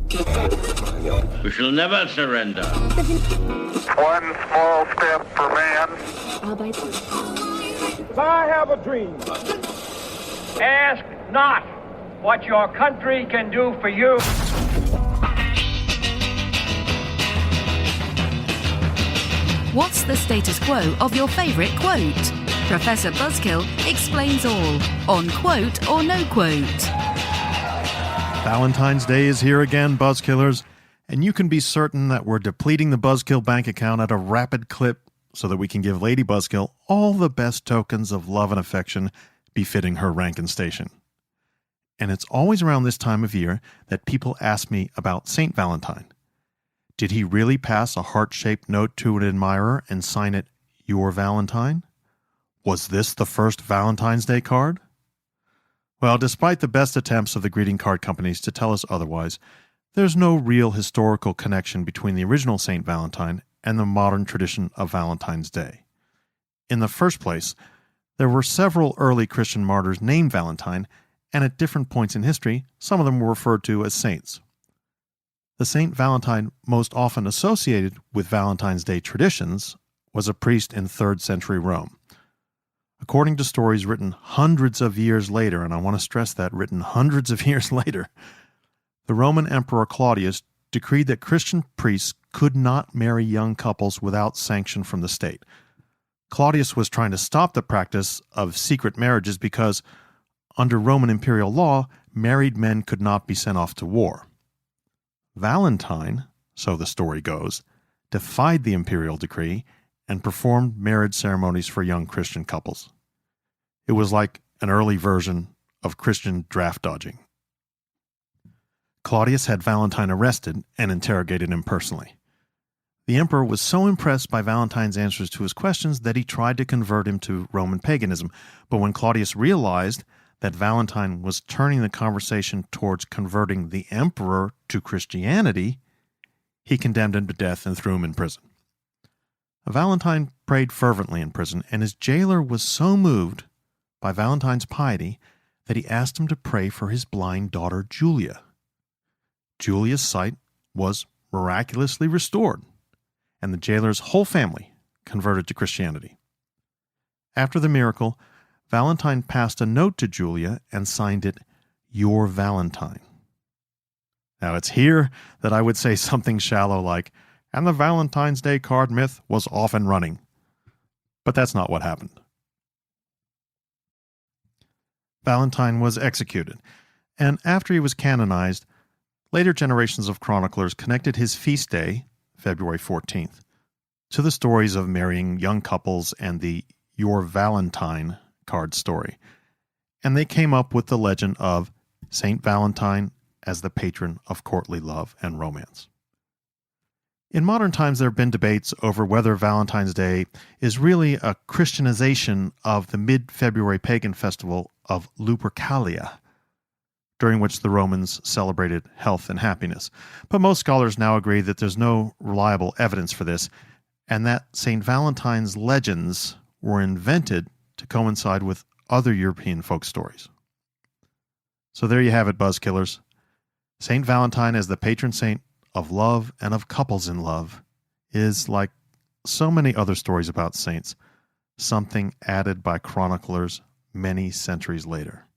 We shall never surrender. One small step for man. I have a dream. Ask not what your country can do for you. What's the status quo of your favorite quote? Professor Buzzkill explains all on Quote or No Quote. Valentine's Day is here again, Buzzkillers, and you can be certain that we're depleting the Buzzkill bank account at a rapid clip so that we can give Lady Buzzkill all the best tokens of love and affection befitting her rank and station. And it's always around this time of year that people ask me about St. Valentine. Did he really pass a heart-shaped note to an admirer and sign it, "Your Valentine"? Was this the first Valentine's Day card? Well, despite the best attempts of the greeting card companies to tell us otherwise, there's no real historical connection between the original St. Valentine and the modern tradition of Valentine's Day. In the first place, there were several early Christian martyrs named Valentine, and at different points in history, some of them were referred to as saints. The Saint Valentine most often associated with Valentine's Day traditions was a priest in 3rd century Rome. According to stories written hundreds of years later, and I want to stress that, written hundreds of years later, the Roman Emperor Claudius decreed that Christian priests could not marry young couples without sanction from the state. Claudius was trying to stop the practice of secret marriages because, under Roman imperial law, married men could not be sent off to war. Valentine, so the story goes, defied the imperial decree and performed marriage ceremonies for young Christian couples. It was like an early version of Christian draft dodging. Claudius had Valentine arrested and interrogated him personally. The emperor was so impressed by Valentine's answers to his questions that he tried to convert him to Roman paganism, but when Claudius realized that Valentine was turning the conversation towards converting the emperor to Christianity, he condemned him to death and threw him in prison. Valentine prayed fervently in prison, and his jailer was so moved by Valentine's piety that he asked him to pray for his blind daughter Julia. Julia's sight was miraculously restored, and the jailer's whole family converted to Christianity. After the miracle, Valentine passed a note to Julia and signed it, "Your Valentine." Now it's here that I would say something shallow like, "And the Valentine's Day card myth was off and running." But that's not what happened. Valentine was executed, and after he was canonized, later generations of chroniclers connected his feast day, February 14th, to the stories of marrying young couples and the "Your Valentine" card story, and they came up with the legend of Saint Valentine as the patron of courtly love and romance. In modern times, there have been debates over whether Valentine's Day is really a Christianization of the mid-February pagan festival of Lupercalia, during which the Romans celebrated health and happiness. But most scholars now agree that there's no reliable evidence for this, and that St. Valentine's legends were invented to coincide with other European folk stories. So there you have it, Buzzkillers. St. Valentine as the patron saint of love and of couples in love is, like so many other stories about saints, something added by chroniclers many centuries later.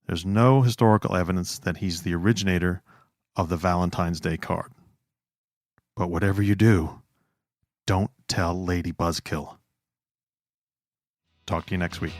There's no historical evidence that he's the originator of the Valentine's Day card. But whatever you do, don't tell Lady Buzzkill. Talk to you next week.